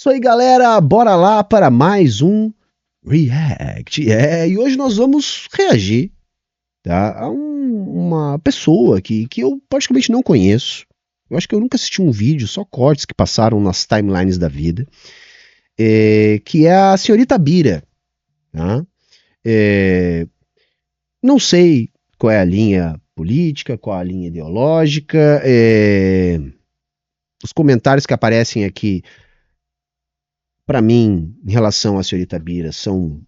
Isso aí, galera, bora lá para mais um React. E hoje nós vamos reagir, tá, a uma pessoa que eu praticamente não conheço. Eu acho que eu nunca assisti um vídeo, só cortes que passaram nas timelines da vida, que é a senhorita Bira. Tá? Não sei qual é a linha política, qual a linha ideológica, os comentários que aparecem aqui, para mim, em relação à senhorita Bira, são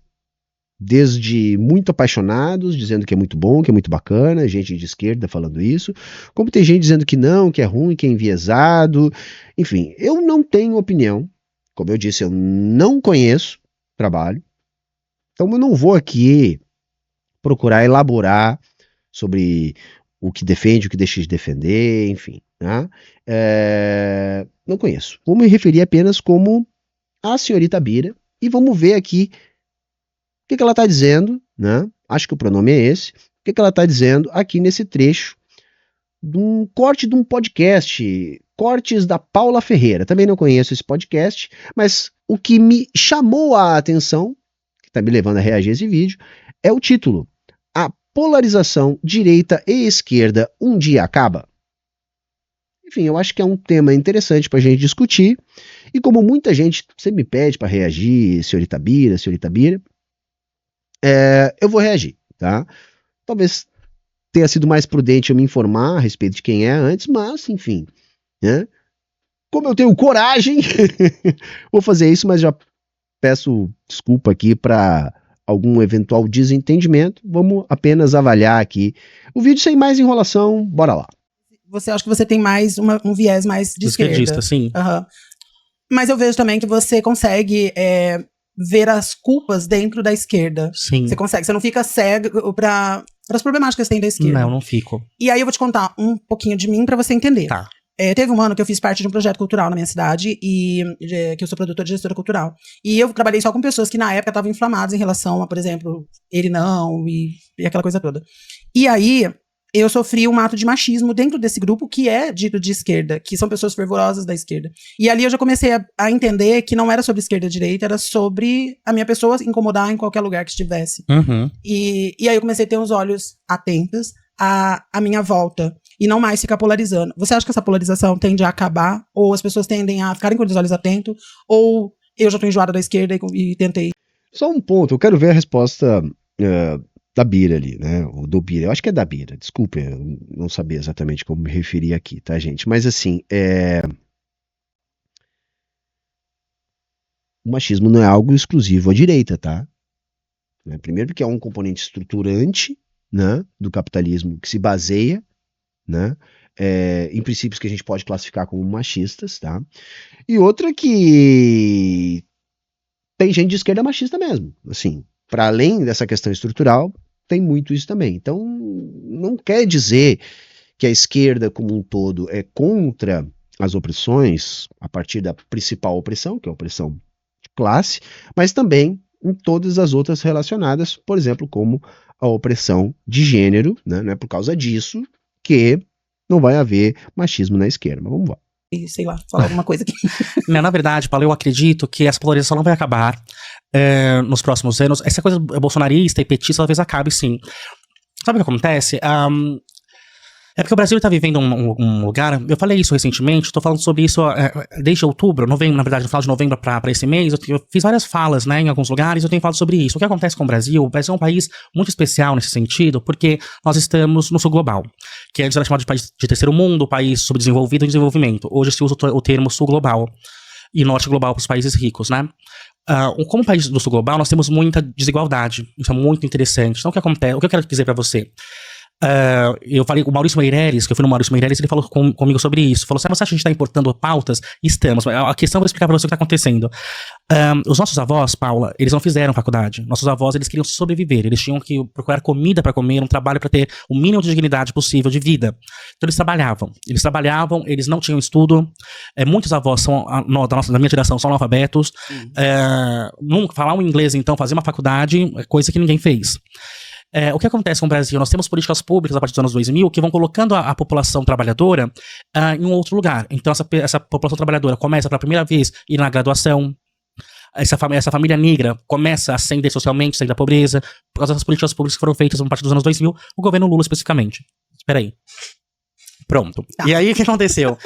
desde muito apaixonados, dizendo que é muito bom, que é muito bacana, gente de esquerda falando isso, como tem gente dizendo que não, que é ruim, que é enviesado, enfim, eu não tenho opinião, como eu disse, eu não conheço o trabalho, então eu não vou aqui procurar elaborar sobre o que defende, o que deixa de defender, enfim, né? Não conheço, vou me referir apenas como a senhorita Bira, e vamos ver aqui o que ela está dizendo, né? Acho que o pronome é esse. O que ela está dizendo aqui nesse trecho de um corte de um podcast, Cortes da Paula Ferreira. Também não conheço esse podcast, mas o que me chamou a atenção, que está me levando a reagir a esse vídeo, é o título: A polarização direita e esquerda um dia acaba. Enfim, eu acho que é um tema interessante para a gente discutir, e como muita gente sempre me pede para reagir, senhorita Bira, eu vou reagir, tá? Talvez tenha sido mais prudente eu me informar a respeito de quem é antes, mas, enfim, né? Como eu tenho coragem, vou fazer isso, mas já peço desculpa aqui para algum eventual desentendimento. Vamos apenas avaliar aqui o vídeo sem mais enrolação, bora lá. Você acha que você tem mais um viés mais de esquerda? Sim. Uhum. Mas eu vejo também que você consegue ver as culpas dentro da esquerda. Sim. Você consegue, você não fica cego para as problemáticas que tem da esquerda. Não fico. E aí eu vou te contar um pouquinho de mim para você entender. Tá. Teve um ano que eu fiz parte de um projeto cultural na minha cidade, e que eu sou produtora e gestora cultural. E eu trabalhei só com pessoas que na época estavam inflamadas em relação a, por exemplo, ele não, e aquela coisa toda. E aí eu sofri um ato de machismo dentro desse grupo que é dito de esquerda, que são pessoas fervorosas da esquerda. E ali eu já comecei a entender que não era sobre esquerda e direita, era sobre a minha pessoa incomodar em qualquer lugar que estivesse. Uhum. E aí eu comecei a ter os olhos atentos à minha volta, e não mais ficar polarizando. Você acha que essa polarização tende a acabar? Ou as pessoas tendem a ficarem com os olhos atentos? Ou eu já tô enjoada da esquerda e tentei? Só um ponto, eu quero ver a resposta da Bira ali, né? Ou do Bira, eu acho que é da Bira, desculpa, eu não sabia exatamente como me referir aqui, tá, gente? Mas assim, o machismo não é algo exclusivo à direita, tá? Primeiro porque é um componente estruturante, né, do capitalismo que se baseia, né, em princípios que a gente pode classificar como machistas, tá? E outra que tem gente de esquerda machista mesmo, assim, para além dessa questão estrutural, tem muito isso também. Então, não quer dizer que a esquerda como um todo é contra as opressões a partir da principal opressão, que é a opressão de classe, mas também em todas as outras relacionadas, por exemplo, como a opressão de gênero, né? Não é por causa disso que não vai haver machismo na esquerda, mas vamos lá. Sei lá, falar alguma coisa aqui. Não, na verdade, Paulo, eu acredito que essa polarização não vai acabar nos próximos anos. Essa coisa bolsonarista e petista talvez acabe, sim. Sabe o que acontece? É porque o Brasil está vivendo um lugar, eu falei isso recentemente, estou falando sobre isso desde outubro, novembro, na verdade, no final de novembro para esse mês, eu fiz várias falas, né, em alguns lugares, eu tenho falado sobre isso. O que acontece com o Brasil é um país muito especial nesse sentido, porque nós estamos no sul global, que antes era chamado de país de terceiro mundo, país subdesenvolvido e desenvolvimento. Hoje se usa o termo sul global e norte global para os países ricos, né? Como país do sul global, nós temos muita desigualdade, isso é muito interessante. Então o que acontece, o que eu quero dizer para você? Eu falei, o Maurício Meirelles, que eu fui no Maurício Meirelles, ele falou comigo sobre isso. Falou assim, você acha que a gente está importando pautas? Estamos. A questão, eu vou explicar para você o que está acontecendo. Os nossos avós, Paula, eles não fizeram faculdade. Nossos avós, eles queriam sobreviver. Eles tinham que procurar comida para comer, um trabalho para ter o mínimo de dignidade possível de vida. Então eles trabalhavam, eles não tinham estudo. Muitos avós da minha geração são analfabetos. Falar um inglês, então, fazer uma faculdade, é coisa que ninguém fez. O que acontece com o Brasil? Nós temos políticas públicas a partir dos anos 2000 que vão colocando a população trabalhadora em um outro lugar. Então, essa população trabalhadora começa pela primeira vez a ir na graduação. Essa família negra começa a ascender socialmente, sair da pobreza, por causa das políticas públicas que foram feitas a partir dos anos 2000, o governo Lula especificamente. Espera aí. Pronto. Tá. E aí, o que aconteceu?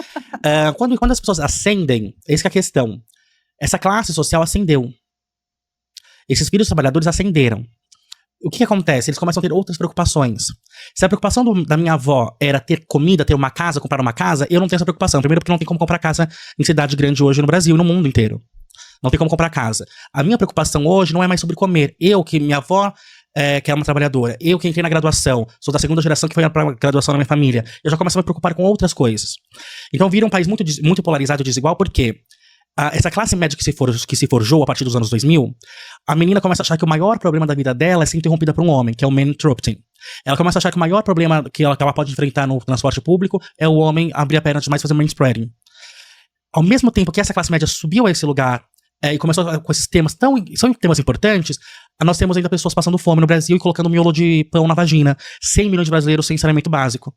Quando as pessoas ascendem, essa que é a questão. Essa classe social ascendeu. Esses filhos trabalhadores ascenderam. O que acontece? Eles começam a ter outras preocupações. Se a preocupação da minha avó era ter comida, ter uma casa, comprar uma casa, eu não tenho essa preocupação. Primeiro porque não tem como comprar casa em cidade grande hoje no Brasil e no mundo inteiro. Não tem como comprar casa. A minha preocupação hoje não é mais sobre comer. Eu, que minha avó, que é uma trabalhadora, eu que entrei na graduação, sou da segunda geração que foi pra graduação na minha família, eu já começo a me preocupar com outras coisas. Então vira um país muito polarizado e desigual, porque essa classe média que se forjou a partir dos anos 2000, a menina começa a achar que o maior problema da vida dela é ser interrompida por um homem, que é o man interrupting. Ela começa a achar que o maior problema que ela pode enfrentar no transporte público é o homem abrir a perna demais e fazer manspreading. Ao mesmo tempo que essa classe média subiu a esse lugar, e começou com esses temas são temas importantes, nós temos ainda pessoas passando fome no Brasil e colocando miolo de pão na vagina. 100 milhões de brasileiros sem saneamento básico.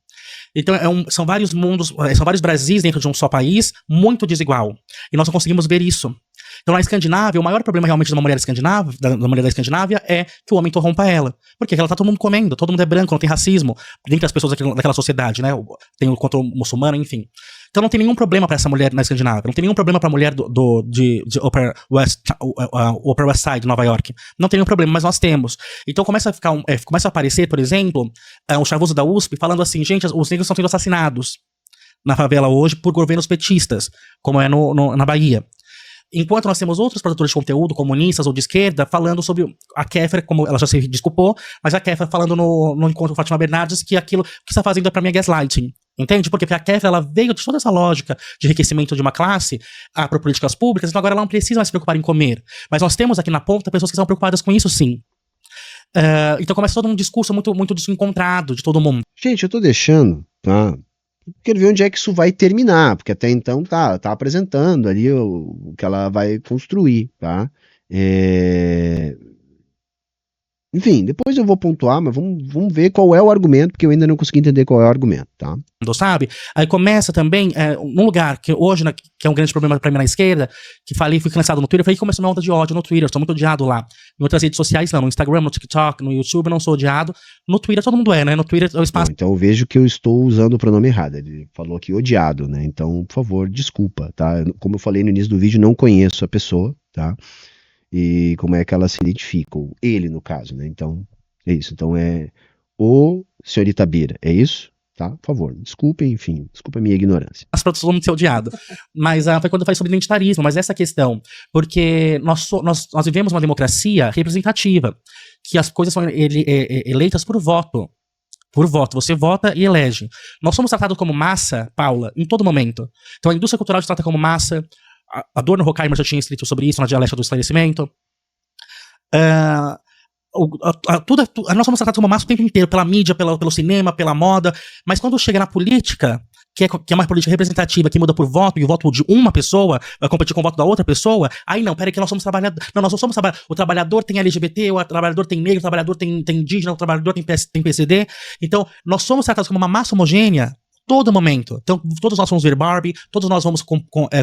Então são vários mundos, são vários Brasis dentro de um só país, muito desigual. E nós não conseguimos ver isso. Então na Escandinávia, o maior problema realmente de uma mulher da Escandinávia é que o homem interrompa ela. Porque ela tá todo mundo comendo, todo mundo é branco, não tem racismo dentre as pessoas daquela sociedade, né? Tem o contra o muçulmano, enfim. Então não tem nenhum problema pra essa mulher na Escandinávia. Não tem nenhum problema pra mulher de Upper West Side, Nova York. Não tem nenhum problema, mas nós temos. Então começa a aparecer, por exemplo, o Chavoso da USP falando assim, gente, os negros estão sendo assassinados na favela hoje por governos petistas, como é na Bahia. Enquanto nós temos outros produtores de conteúdo, comunistas ou de esquerda, falando sobre a Kéfera, como ela já se desculpou, mas a Kéfera falando no encontro com Fátima Bernardes que aquilo que está fazendo pra mim é gaslighting. Entende? Porque a Kéfera, ela veio de toda essa lógica de enriquecimento de uma classe para políticas públicas, então agora ela não precisa mais se preocupar em comer. Mas nós temos aqui na ponta pessoas que estão preocupadas com isso, sim. Então começa todo um discurso muito desencontrado de todo mundo. Gente, eu tô deixando, tá? Quero ver onde é que isso vai terminar, porque até então tá apresentando ali o que ela vai construir, tá? Enfim, depois eu vou pontuar, mas vamos ver qual é o argumento, porque eu ainda não consegui entender qual é o argumento, tá? Sabe? Aí começa também, num lugar que hoje, que é um grande problema pra mim na esquerda, que fui cansado no Twitter, foi que começou uma onda de ódio no Twitter, eu sou muito odiado lá. Em outras redes sociais não, no Instagram, no TikTok, no YouTube eu não sou odiado, no Twitter todo mundo né? No Twitter é o espaço... Bom, então eu vejo que eu estou usando o pronome errado, ele falou aqui odiado, né? Então, por favor, desculpa, tá? Como eu falei no início do vídeo, não conheço a pessoa, tá? E como é que ela se identifica, ou ele no caso, né? Então, é isso. Então é o senhorita Bira, é isso? Tá? Por favor, desculpem, enfim, desculpa a minha ignorância. As produções vão ser odiado. Mas foi quando eu falei sobre identitarismo, mas essa questão, porque nós vivemos uma democracia representativa, que as coisas são eleitas por voto. Por voto, você vota e elege. Nós somos tratados como massa, Paula, em todo momento. Então a indústria cultural se trata como massa. A Adorno Horkheimer já tinha escrito sobre isso na Dialética do Esclarecimento. Nós somos tratados como massa o tempo inteiro, pela mídia, pelo cinema, pela moda, mas quando chega na política, que é uma política representativa que muda por voto, e o voto de uma pessoa vai competir com o voto da outra pessoa, aí não, peraí que nós somos trabalhadores. Não, nós não somos trabalhadores. O trabalhador tem LGBT, o trabalhador tem negro, o trabalhador tem indígena, o trabalhador tem PCD. Então, nós somos tratados como uma massa homogênea todo momento. Então, todos nós vamos ver Barbie, todos nós vamos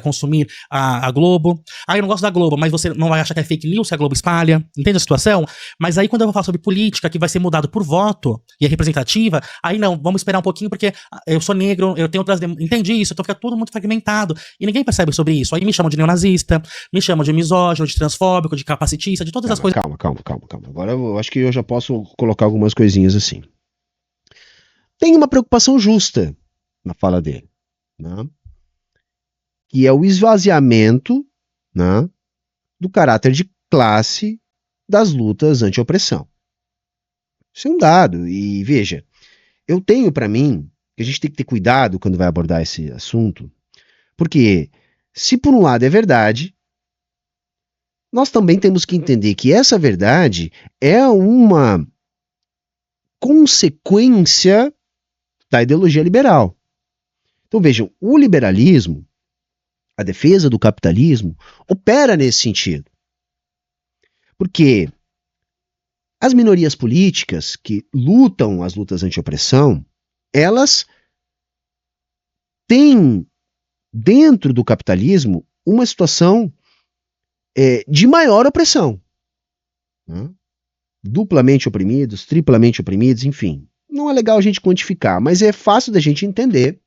consumir a Globo. Eu não gosto da Globo, mas você não vai achar que é fake news se a Globo espalha. Entende a situação? Mas aí, quando eu vou falar sobre política, que vai ser mudado por voto, e é representativa, aí não, vamos esperar um pouquinho, porque eu sou negro, eu tenho outras... Entendi isso, então fica tudo muito fragmentado. E ninguém percebe sobre isso. Aí me chamam de neonazista, me chamam de misógino, de transfóbico, de capacitista, de todas as coisas. Calma. Agora eu acho que eu já posso colocar algumas coisinhas assim. Tem uma preocupação justa na fala dele, né? Que é o esvaziamento, né, do caráter de classe das lutas anti-opressão. Isso é um dado, e veja, eu tenho para mim que a gente tem que ter cuidado quando vai abordar esse assunto, porque se por um lado é verdade, nós também temos que entender que essa verdade é uma consequência da ideologia liberal. Então vejam, o liberalismo, a defesa do capitalismo, opera nesse sentido. Porque As minorias políticas que lutam as lutas anti-opressão, elas têm, dentro do capitalismo, uma situação de maior opressão. Né? Duplamente oprimidos, triplamente oprimidos, enfim. Não é legal a gente quantificar, mas é fácil da gente entender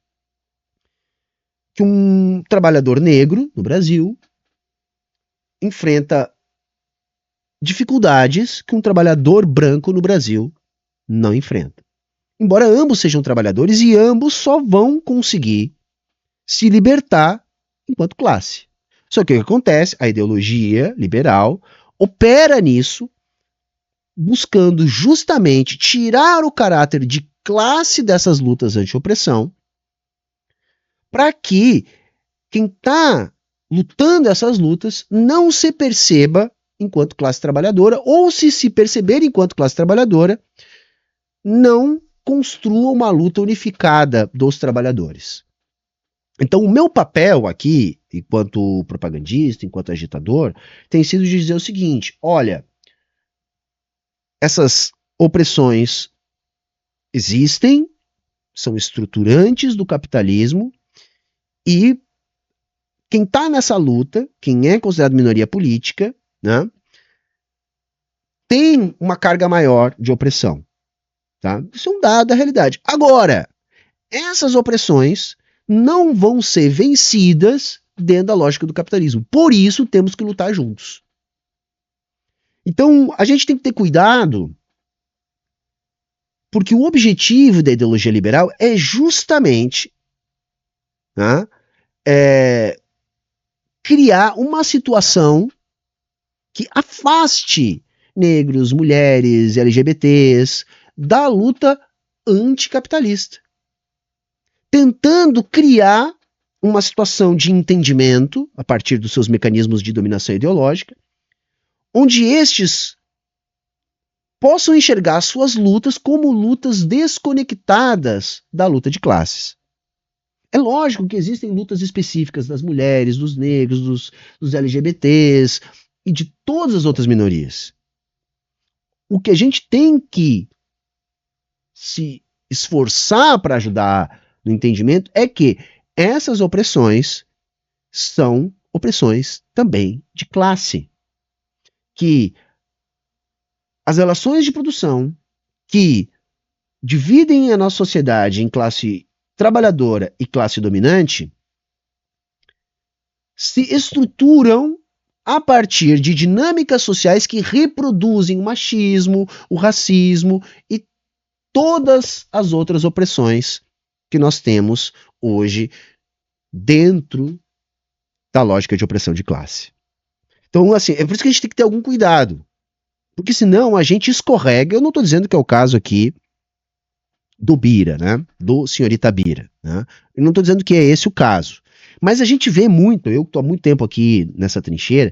que um trabalhador negro no Brasil enfrenta dificuldades que um trabalhador branco no Brasil não enfrenta. Embora ambos sejam trabalhadores e ambos só vão conseguir se libertar enquanto classe. Só que o que acontece? A ideologia liberal opera nisso, buscando justamente tirar o caráter de classe dessas lutas anti-opressão, para que quem está lutando essas lutas não se perceba enquanto classe trabalhadora, ou se perceber enquanto classe trabalhadora, não construa uma luta unificada dos trabalhadores. Então, o meu papel aqui, enquanto propagandista, enquanto agitador, tem sido de dizer o seguinte: olha, essas opressões existem, são estruturantes do capitalismo, e quem está nessa luta, quem é considerado minoria política, né, tem uma carga maior de opressão. Tá? Isso é um dado da realidade. Agora, essas opressões não vão ser vencidas dentro da lógica do capitalismo. Por isso, temos que lutar juntos. Então, a gente tem que ter cuidado, porque o objetivo da ideologia liberal é justamente, né, criar uma situação que afaste negros, mulheres, LGBTs da luta anticapitalista, tentando criar uma situação de entendimento a partir dos seus mecanismos de dominação ideológica, onde estes possam enxergar suas lutas como lutas desconectadas da luta de classes. É lógico que existem lutas específicas das mulheres, dos negros, dos LGBTs e de todas as outras minorias. O que a gente tem que se esforçar para ajudar no entendimento é que essas opressões são opressões também de classe. Que as relações de produção que dividem a nossa sociedade em classe trabalhadora e classe dominante se estruturam a partir de dinâmicas sociais que reproduzem o machismo, o racismo e todas as outras opressões que nós temos hoje dentro da lógica de opressão de classe. Então, assim, é por isso que a gente tem que ter algum cuidado, porque senão a gente escorrega. Eu não estou dizendo que é o caso aqui do Bira, né? Do senhorita Bira, né? Eu não estou dizendo que é esse o caso. Mas a gente vê muito, eu que estou há muito tempo aqui nessa trincheira,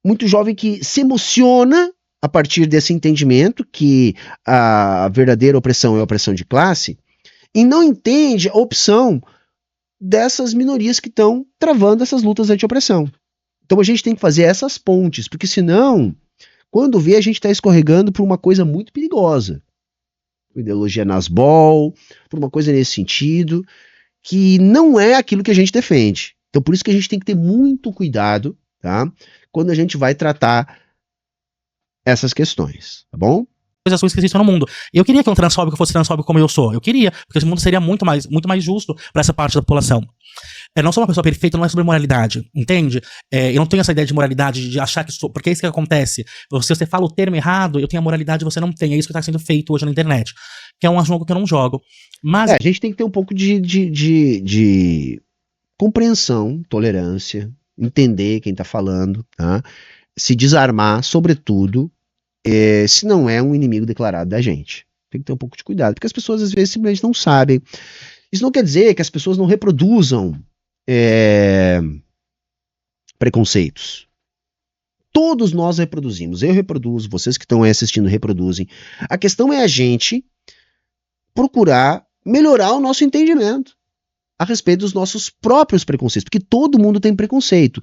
muito jovem que se emociona a partir desse entendimento que a verdadeira opressão é a opressão de classe, e não entende a opção dessas minorias que estão travando essas lutas anti-opressão. Então a gente tem que fazer essas pontes, porque senão, quando vê, a gente está escorregando por uma coisa muito perigosa. Ideologia nasbol, por uma coisa nesse sentido, que não é aquilo que a gente defende. Então por isso que a gente tem que ter muito cuidado, tá? Quando a gente vai tratar essas questões, tá bom? Coisas ruins que existem no mundo. Eu queria que um transfóbico fosse transfóbico como eu sou. Eu queria, porque esse mundo seria muito mais justo para essa parte da população. Eu não sou uma pessoa perfeita, não é sobre moralidade, entende? Eu não tenho essa ideia de moralidade, de achar que sou, porque é isso que acontece. Se você fala o termo errado, eu tenho a moralidade, você não tem. É isso que está sendo feito hoje na internet. Que é um jogo que eu não jogo. Mas a gente tem que ter um pouco de compreensão, tolerância, entender quem está falando, tá? Se desarmar, sobretudo, se não é um inimigo declarado da gente. Tem que ter um pouco de cuidado, porque as pessoas às vezes simplesmente não sabem. Isso não quer dizer que as pessoas não reproduzam preconceitos. Todos nós reproduzimos. Eu reproduzo, vocês que estão aí assistindo reproduzem. A questão é a gente procurar melhorar o nosso entendimento a respeito dos nossos próprios preconceitos, porque todo mundo tem preconceito.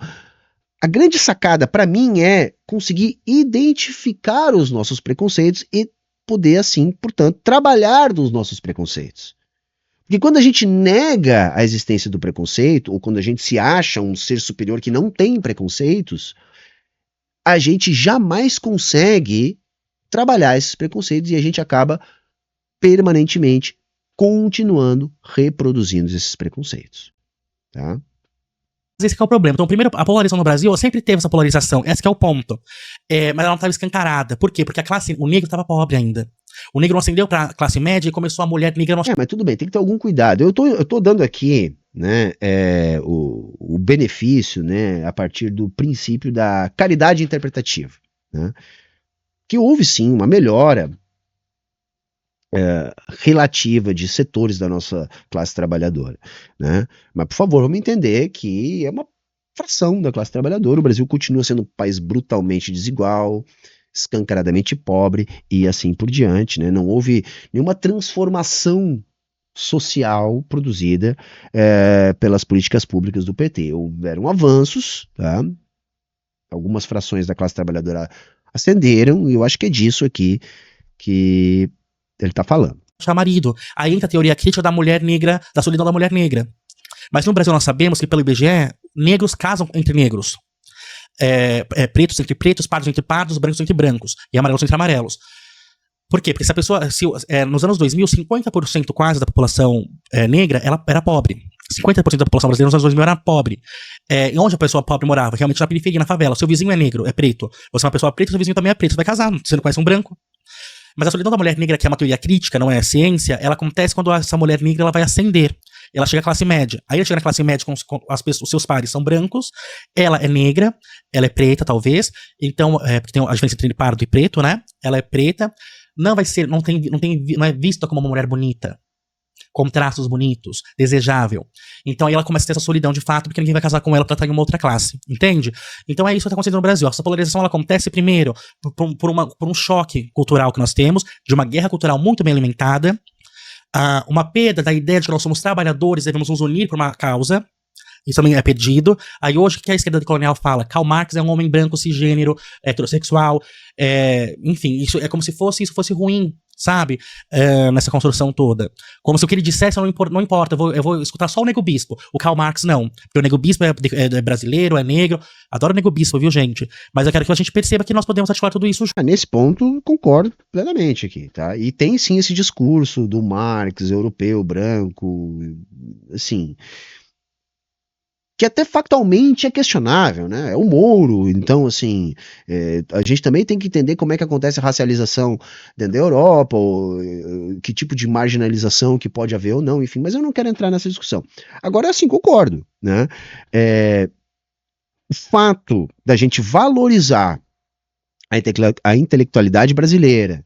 A grande sacada para mim é conseguir identificar os nossos preconceitos e poder, assim, portanto, trabalhar dos nossos preconceitos. Porque quando a gente nega a existência do preconceito, ou quando a gente se acha um ser superior que não tem preconceitos, a gente jamais consegue trabalhar esses preconceitos e a gente acaba permanentemente continuando reproduzindo esses preconceitos. Tá? Esse que é o problema. Então, primeiro, a polarização no Brasil sempre teve essa polarização. Esse que é o ponto. Mas ela não estava escancarada. Por quê? Porque o negro estava pobre ainda. O negro não ascendeu para a classe média e começou a mulher negra... Mas tudo bem, tem que ter algum cuidado. Eu tô dando aqui, né, o benefício, né, a partir do princípio da caridade interpretativa. Né, que houve sim uma melhora relativa de setores da nossa classe trabalhadora, né? Mas, por favor, vamos entender que é uma fração da classe trabalhadora. O Brasil continua sendo um país brutalmente desigual, escancaradamente pobre e assim por diante, né? Não houve nenhuma transformação social produzida pelas políticas públicas do PT. Houveram avanços, tá? Algumas frações da classe trabalhadora ascenderam, e eu acho que é disso aqui que ele tá falando. Marido. Aí entra a teoria crítica da mulher negra, da solidão da mulher negra. Mas no Brasil nós sabemos que pelo IBGE, negros casam entre negros. Pretos entre pretos, pardos entre pardos, brancos entre brancos, e amarelos entre amarelos. Por quê? Porque se a pessoa, nos anos 2000, 50% quase da população negra, ela era pobre. 50% da população brasileira nos anos 2000 era pobre. E onde a pessoa pobre morava? Realmente na periferia, na favela. Seu vizinho é negro, é preto. Você é uma pessoa preta, seu vizinho também é preto. Você vai casar, você não conhece um branco. Mas a solidão da mulher negra, que é uma teoria crítica, não é ciência, ela acontece quando essa mulher negra ela vai ascender. Ela chega à classe média. Aí ela chega na classe média com os seus pares são brancos, ela é negra, ela é preta, talvez. Então, porque tem a diferença entre pardo e preto, né? Ela é preta, não é vista como uma mulher bonita, com traços bonitos, desejável. Então aí ela começa a ter essa solidão de fato, porque ninguém vai casar com ela pra estar em uma outra classe, entende? Então é isso que está acontecendo no Brasil. Essa polarização ela acontece primeiro por um choque cultural que nós temos, de uma guerra cultural muito bem alimentada, uma perda da ideia de que nós somos trabalhadores, devemos nos unir por uma causa. Isso também é perdido. Aí hoje, o que a esquerda colonial fala? Karl Marx é um homem branco, cisgênero, heterossexual. Enfim, isso é como se isso fosse ruim, sabe? Nessa construção toda. Como se o que ele dissesse não importa, eu vou escutar só o Nego Bispo. O Karl Marx não. Porque o Nego Bispo é brasileiro, é negro. Adoro o Nego Bispo, viu, gente? Mas eu quero que a gente perceba que nós podemos articular tudo isso. Nesse ponto, concordo plenamente aqui, tá? E tem sim esse discurso do Marx, europeu, branco, assim... que até factualmente é questionável, né? É o Mouro, então, assim, a gente também tem que entender como é que acontece a racialização dentro da Europa, ou que tipo de marginalização que pode haver ou não, enfim, mas eu não quero entrar nessa discussão. Agora, assim, concordo, né? O fato da gente valorizar a intelectualidade brasileira,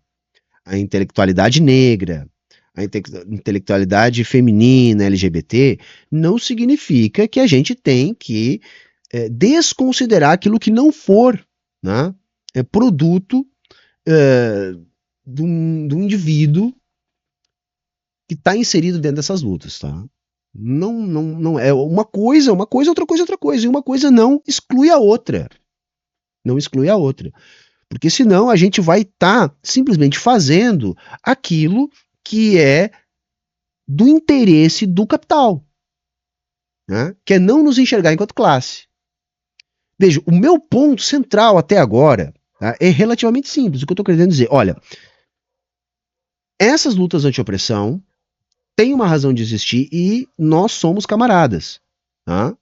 a intelectualidade negra, a intelectualidade feminina, LGBT, não significa que a gente tem que desconsiderar aquilo que não for, né, produto de um indivíduo que está inserido dentro dessas lutas, tá? Não é uma coisa, outra coisa, outra coisa, e uma coisa não exclui a outra. Não exclui a outra. Porque senão a gente vai estar simplesmente fazendo aquilo que é do interesse do capital, né? Que é não nos enxergar enquanto classe. Veja, o meu ponto central até agora, tá, é relativamente simples. O que eu estou querendo dizer, olha, essas lutas anti-opressão têm uma razão de existir e nós somos camaradas, tá?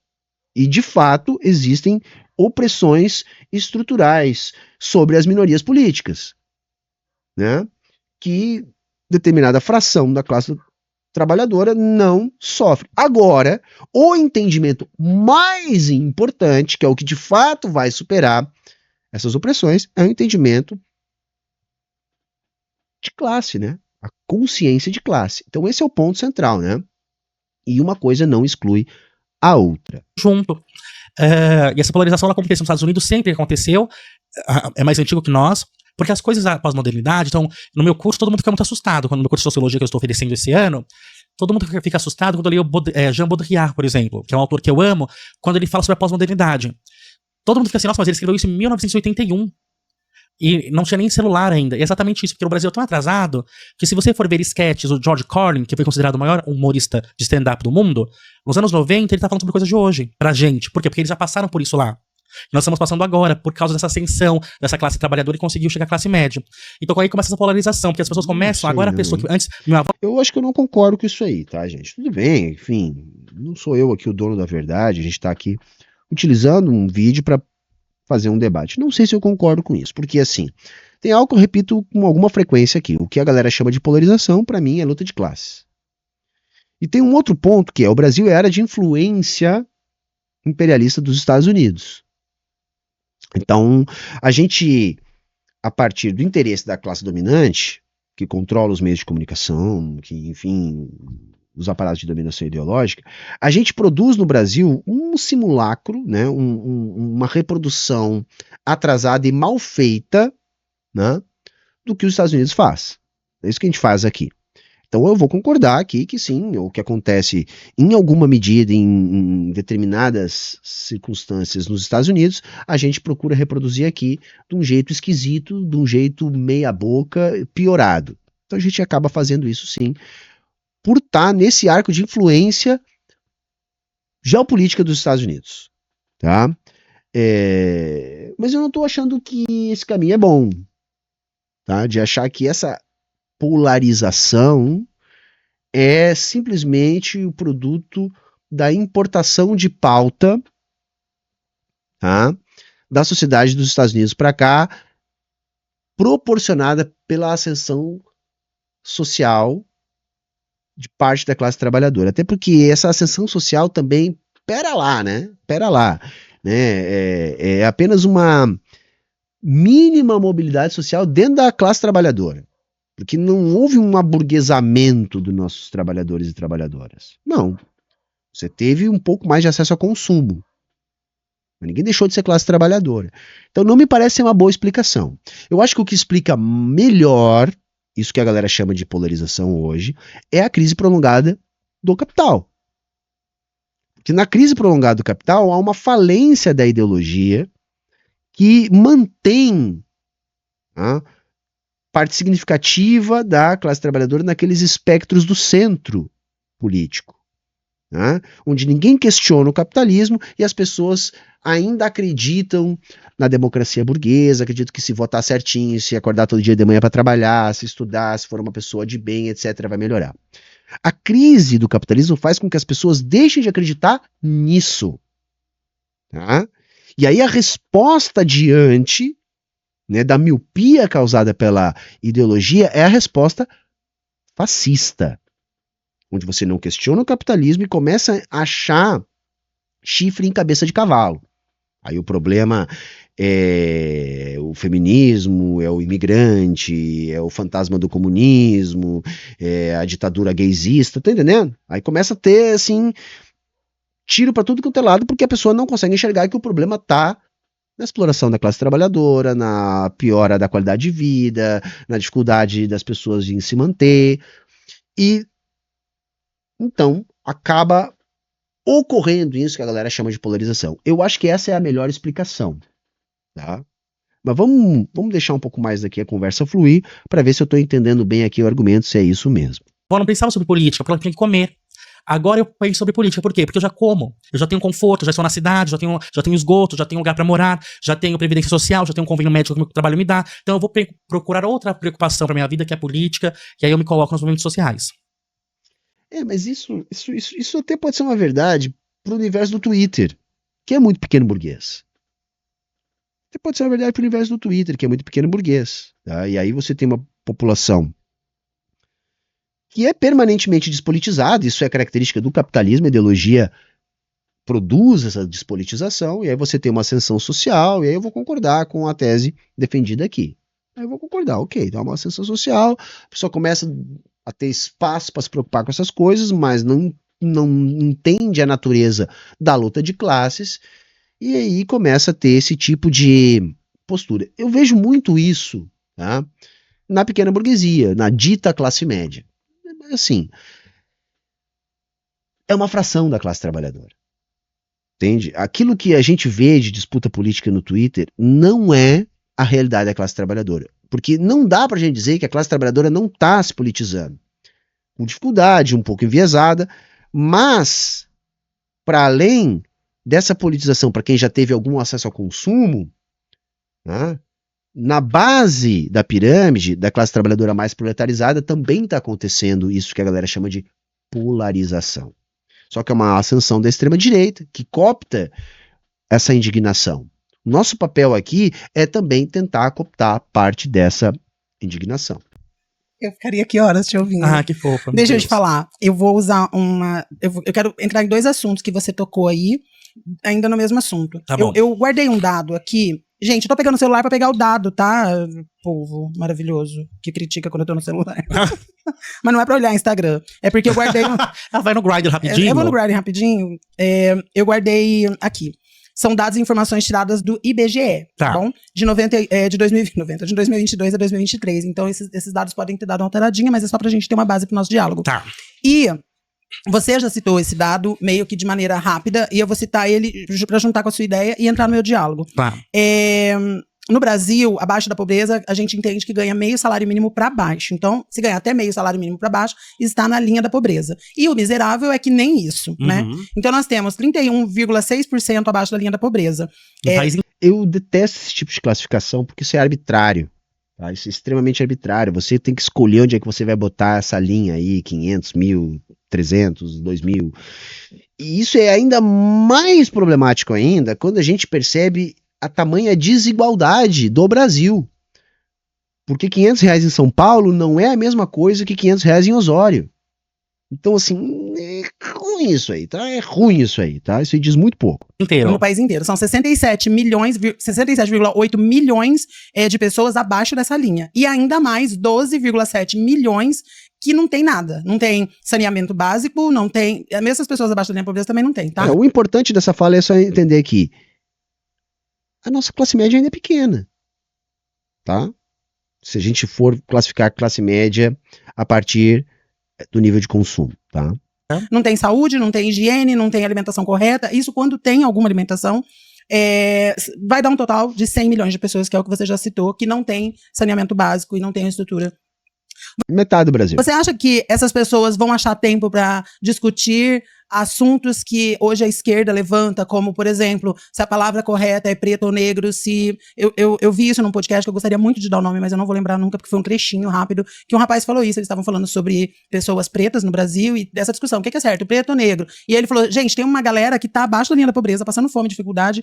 E de fato existem opressões estruturais sobre as minorias políticas, né? Que determinada fração da classe trabalhadora não sofre. Agora, o entendimento mais importante, que é o que de fato vai superar essas opressões, é o entendimento de classe, né? A consciência de classe. Então esse é o ponto central, né? E uma coisa não exclui a outra. Junto. E essa polarização ela acontece nos Estados Unidos, sempre aconteceu, é mais antigo que nós. Porque as coisas da pós-modernidade, então, no meu curso todo mundo fica muito assustado. Quando no meu curso de sociologia que eu estou oferecendo esse ano, todo mundo fica assustado quando eu leio Jean Baudrillard, por exemplo, que é um autor que eu amo, quando ele fala sobre a pós-modernidade. Todo mundo fica assim, nossa, mas ele escreveu isso em 1981. E não tinha nem celular ainda. E é exatamente isso, porque o Brasil é tão atrasado que se você for ver sketches, o George Carlin, que foi considerado o maior humorista de stand-up do mundo, nos anos 90 ele tá falando sobre coisas de hoje, pra gente. Por quê? Porque eles já passaram por isso lá. E nós estamos passando agora, por causa dessa ascensão dessa classe trabalhadora e conseguiu chegar à classe média. Então aí começa essa polarização, porque as pessoas começam, agora a pessoa que antes... Minha avó... Eu acho que eu não concordo com isso aí, tá, gente? Tudo bem, enfim, não sou eu aqui o dono da verdade, a gente tá aqui utilizando um vídeo pra fazer um debate. Não sei se eu concordo com isso, porque assim, tem algo que eu repito com alguma frequência aqui. O que a galera chama de polarização, pra mim, é luta de classes. E tem um outro ponto que é, o Brasil é área de influência imperialista dos Estados Unidos. Então, a gente, a partir do interesse da classe dominante, que controla os meios de comunicação, que, enfim, os aparatos de dominação ideológica, a gente produz no Brasil um simulacro, né, uma reprodução atrasada e mal feita, né, do que os Estados Unidos faz. É isso que a gente faz aqui. Então eu vou concordar aqui que sim, o que acontece em alguma medida, em determinadas circunstâncias nos Estados Unidos, a gente procura reproduzir aqui de um jeito esquisito, de um jeito meia boca, piorado. Então a gente acaba fazendo isso sim, por estar nesse arco de influência geopolítica dos Estados Unidos, tá? Mas eu não estou achando que esse caminho é bom, tá? De achar que essa polarização é simplesmente o produto da importação de pauta, tá? Da sociedade dos Estados Unidos para cá, proporcionada pela ascensão social de parte da classe trabalhadora. Até porque essa ascensão social também, pera lá, né? É apenas uma mínima mobilidade social dentro da classe trabalhadora. Porque não houve um aburguesamento dos nossos trabalhadores e trabalhadoras. Não. Você teve um pouco mais de acesso ao consumo. Mas ninguém deixou de ser classe trabalhadora. Então não me parece ser uma boa explicação. Eu acho que o que explica melhor isso que a galera chama de polarização hoje, é a crise prolongada do capital. Porque na crise prolongada do capital há uma falência da ideologia que mantém parte significativa da classe trabalhadora naqueles espectros do centro político, onde ninguém questiona o capitalismo e as pessoas ainda acreditam na democracia burguesa, acreditam que se votar certinho, se acordar todo dia de manhã para trabalhar, se estudar, se for uma pessoa de bem, etc., vai melhorar. A crise do capitalismo faz com que as pessoas deixem de acreditar nisso. E aí a resposta diante, né, da miopia causada pela ideologia é a resposta fascista, onde você não questiona o capitalismo e começa a achar chifre em cabeça de cavalo. Aí o problema é o feminismo, é o imigrante, é o fantasma do comunismo, é a ditadura gaysista, tá entendendo? Aí começa a ter, assim, tiro pra tudo que é lado, porque a pessoa não consegue enxergar que o problema tá na exploração da classe trabalhadora, na piora da qualidade de vida, na dificuldade das pessoas em se manter, e então acaba ocorrendo isso que a galera chama de polarização. Eu acho que essa é a melhor explicação, tá? Mas vamos deixar um pouco mais aqui a conversa fluir para ver se eu estou entendendo bem aqui o argumento, se é isso mesmo. Eu não pensava sobre política, porque eu tinha que comer. Agora eu penso sobre política, por quê? Porque eu já como, eu já tenho conforto, já estou na cidade, já tenho esgoto, já tenho lugar para morar, já tenho previdência social, já tenho um convênio médico que o meu trabalho me dá. Então eu vou procurar outra preocupação para minha vida, que é a política, e aí eu me coloco nos movimentos sociais. Mas isso até pode ser uma verdade pro universo do Twitter, que é muito pequeno burguês. Até pode ser uma verdade pro universo do Twitter, que é muito pequeno burguês. Tá? E aí você tem uma população que é permanentemente despolitizada, isso é característica do capitalismo, a ideologia produz essa despolitização, e aí você tem uma ascensão social, e aí eu vou concordar com a tese defendida aqui. Aí eu vou concordar, ok, então é uma ascensão social, a pessoa começa a ter espaço para se preocupar com essas coisas, mas não entende a natureza da luta de classes, e aí começa a ter esse tipo de postura. Eu vejo muito isso, tá, na pequena burguesia, na dita classe média. Assim, é uma fração da classe trabalhadora. Entende? Aquilo que a gente vê de disputa política no Twitter não é a realidade da classe trabalhadora. Porque não dá pra gente dizer que a classe trabalhadora não tá se politizando. Com dificuldade, um pouco enviesada, mas, para além dessa politização, para quem já teve algum acesso ao consumo, né, na base da pirâmide, da classe trabalhadora mais proletarizada, também está acontecendo isso que a galera chama de polarização. Só que é uma ascensão da extrema-direita, que coopta essa indignação. Nosso papel aqui é também tentar cooptar parte dessa indignação. Eu ficaria aqui horas te ouvindo. Ah, que fofa. Deixa eu te falar. Eu vou usar uma... Eu quero entrar em 2 assuntos que você tocou aí, ainda no mesmo assunto. Tá bom. Eu guardei um dado aqui. Gente, eu tô pegando o celular pra pegar o dado, tá? Povo maravilhoso que critica quando eu tô no celular. Mas não é pra olhar Instagram. É porque eu guardei... Ela vai no Grindr rapidinho? Eu vou no Grindr rapidinho. Eu guardei aqui. São dados e informações tiradas do IBGE, tá bom? De 2022 a 2023. Então, esses dados podem ter dado uma alteradinha, mas é só pra gente ter uma base pro nosso diálogo. Tá. E você já citou esse dado meio que de maneira rápida, e eu vou citar ele pra juntar com a sua ideia e entrar no meu diálogo. Tá. No Brasil, abaixo da pobreza, a gente entende que ganha meio salário mínimo para baixo. Então, se ganhar até meio salário mínimo para baixo, está na linha da pobreza. E o miserável é que nem isso, né? Então, nós temos 31,6% abaixo da linha da pobreza. Eu detesto esse tipo de classificação porque isso é arbitrário. Tá? Isso é extremamente arbitrário. Você tem que escolher onde é que você vai botar essa linha aí, 500, 1.000, 300, 2.000. E isso é ainda mais problemático ainda quando a gente percebe a tamanha desigualdade do Brasil. Porque R$500 em São Paulo não é a mesma coisa que R$500 em Osório. Então, assim, é ruim isso aí, tá? É ruim isso aí, tá? Isso aí diz muito pouco. Inteiro. No país inteiro. São 67,8 milhões de pessoas abaixo dessa linha. E ainda mais 12,7 milhões que não tem nada. Não tem saneamento básico, não tem... Mesmo as pessoas abaixo da linha da pobreza também não tem, tá? O importante dessa fala é só entender que a nossa classe média ainda é pequena, tá? Se a gente for classificar a classe média a partir do nível de consumo, tá? Não tem saúde, não tem higiene, não tem alimentação correta. Isso quando tem alguma alimentação, vai dar um total de 100 milhões de pessoas, que é o que você já citou, que não tem saneamento básico e não tem estrutura. Metade do Brasil. Você acha que essas pessoas vão achar tempo para discutir assuntos que hoje a esquerda levanta, como, por exemplo, se a palavra correta é preto ou negro, se... Eu vi isso num podcast que eu gostaria muito de dar o nome, mas eu não vou lembrar nunca, porque foi um trechinho rápido, que um rapaz falou isso, eles estavam falando sobre pessoas pretas no Brasil, e dessa discussão, o que é certo, preto ou negro? E ele falou, gente, tem uma galera que tá abaixo da linha da pobreza, passando fome, dificuldade,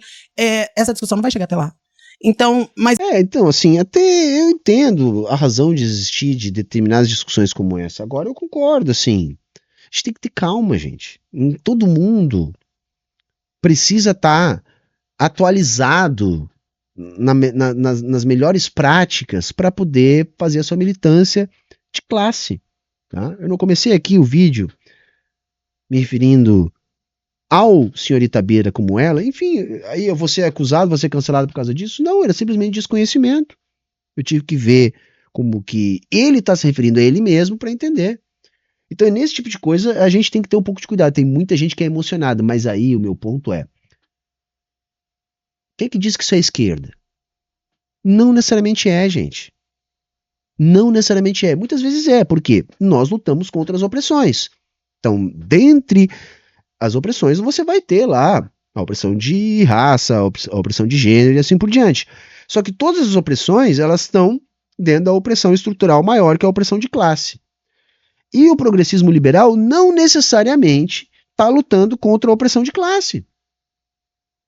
essa discussão não vai chegar até lá. Então, mas... Então, assim, até eu entendo a razão de existir de determinadas discussões como essa. Agora eu concordo, assim, a gente tem que ter calma, gente. Todo mundo precisa estar atualizado nas melhores práticas para poder fazer a sua militância de classe. Tá? Eu não comecei aqui o vídeo me referindo ao senhorita Beira como ela, enfim, aí eu vou ser acusado, vou ser cancelado por causa disso? Não, era simplesmente desconhecimento. Eu tive que ver como que ele está se referindo a ele mesmo para entender. Então, nesse tipo de coisa, a gente tem que ter um pouco de cuidado. Tem muita gente que é emocionada, mas aí o meu ponto é: quem é que diz que isso é esquerda? Não necessariamente é, gente. Não necessariamente é. Muitas vezes é, porque nós lutamos contra as opressões. Então, dentre as opressões, você vai ter lá a opressão de raça, a opressão de gênero e assim por diante. Só que todas as opressões, elas estão dentro da opressão estrutural maior, que é a opressão de classe. E o progressismo liberal não necessariamente está lutando contra a opressão de classe.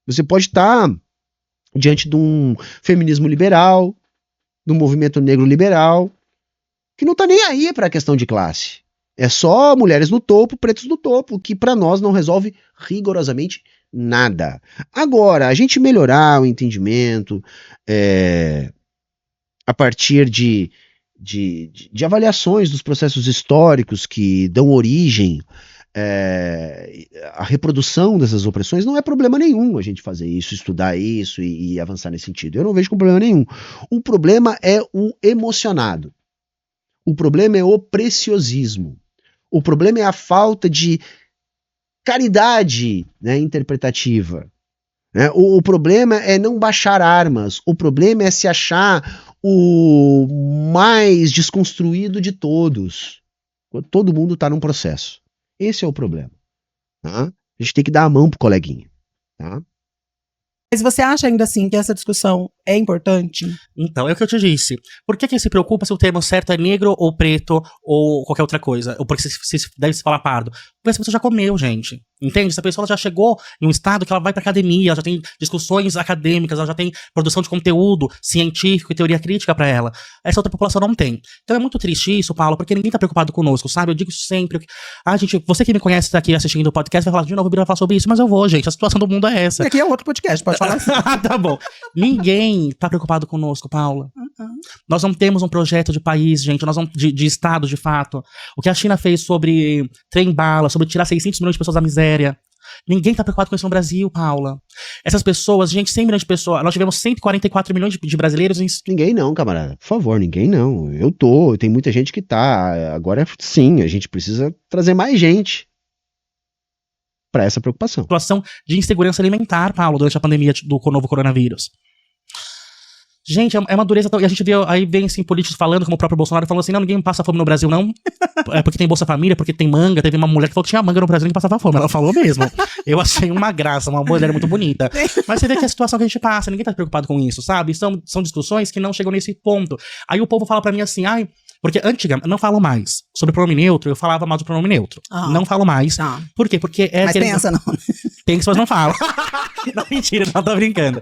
Você pode estar diante de um feminismo liberal, de um movimento negro liberal, que não está nem aí para a questão de classe. É só mulheres no topo, pretos no topo, que para nós não resolve rigorosamente nada. Agora, a gente melhorar o entendimento a partir de avaliações dos processos históricos que dão origem à reprodução dessas opressões, não é problema nenhum a gente fazer isso, estudar isso e avançar nesse sentido. Eu não vejo com problema nenhum. O problema é o emocionado. O problema é o preciosismo. O problema é a falta de caridade, né, interpretativa. Né? O problema é não baixar armas, o problema é se achar o mais desconstruído de todos. Todo mundo está num processo. Esse é o problema. Tá? A gente tem que dar a mão pro coleguinha. Tá? Mas você acha ainda assim que essa discussão é importante? Então, é o que eu te disse. Por que quem se preocupa se o termo certo é negro ou preto ou qualquer outra coisa? Ou porque se deve se falar pardo? Porque essa pessoa já comeu, gente. Entende? Essa pessoa já chegou em um estado que ela vai pra academia, ela já tem discussões acadêmicas, ela já tem produção de conteúdo científico e teoria crítica pra ela. Essa outra população não tem. Então é muito triste isso, Paulo, porque ninguém tá preocupado conosco, sabe? Eu digo isso sempre. Gente, você que me conhece tá aqui assistindo o podcast vai falar de novo, vai falar sobre isso, mas eu vou, gente. A situação do mundo é essa. E aqui é outro podcast, pode falar assim. Tá bom. Ninguém tá preocupado conosco, Paula. Nós não temos um projeto de país, gente, nós não, de Estado, de fato. O que a China fez sobre trem-bala, sobre tirar 600 milhões de pessoas da miséria. Ninguém tá preocupado com isso no Brasil, Paula. Essas pessoas, gente, 100 milhões de pessoas, nós tivemos 144 milhões de brasileiros em... Ninguém não, camarada. Por favor, ninguém não. Tem muita gente que tá. Agora, sim, a gente precisa trazer mais gente para essa preocupação. Situação de insegurança alimentar, Paulo, durante a pandemia do novo coronavírus. Gente, é uma dureza. E a gente vê, aí vem assim, políticos falando, como o próprio Bolsonaro, falando assim: não, ninguém passa fome no Brasil, não. É porque tem Bolsa Família, porque tem manga. Teve uma mulher que falou que tinha manga no Brasil e ninguém passava fome. Ela falou mesmo. Eu achei uma graça, uma mulher muito bonita. Mas você vê que é a situação que a gente passa, ninguém tá preocupado com isso, sabe? São discussões que não chegam nesse ponto. Aí o povo fala pra mim assim: porque antigamente, não falo mais sobre pronome neutro, eu falava mais do pronome neutro. Não falo mais. Por quê? Porque é. Mas pensa, não. Pensa, mas não falo. Não, mentira, não tô brincando.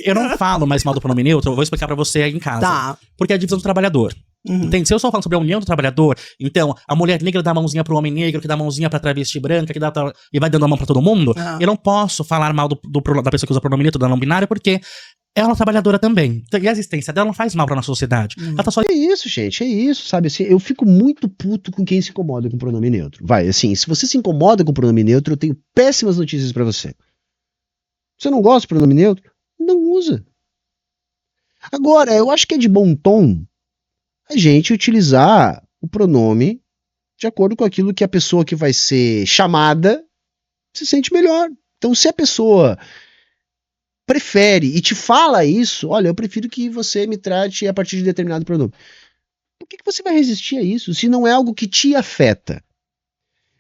Eu não falo mais mal do pronome neutro, eu vou explicar pra você aí em casa. Tá. Porque é a divisão do trabalhador. Entende? Se eu só falo sobre a união do trabalhador, então a mulher negra dá a mãozinha pro homem negro, que dá a mãozinha pra travesti branca, e vai dando a mão pra todo mundo, eu não posso falar mal da pessoa que usa pronome neutro, da não binária, porque ela é uma trabalhadora também. E a existência dela não faz mal pra nossa sociedade. Ela tá só... É isso, gente, é isso, sabe? Assim, eu fico muito puto com quem se incomoda com o pronome neutro. Vai, assim, se você se incomoda com o pronome neutro, eu tenho péssimas notícias pra você. Você não gosta do pronome neutro? Não usa. Agora, eu acho que é de bom tom a gente utilizar o pronome de acordo com aquilo que a pessoa que vai ser chamada se sente melhor. Então, se a pessoa prefere e te fala isso, olha, eu prefiro que você me trate a partir de determinado pronome. Por que você vai resistir a isso se não é algo que te afeta?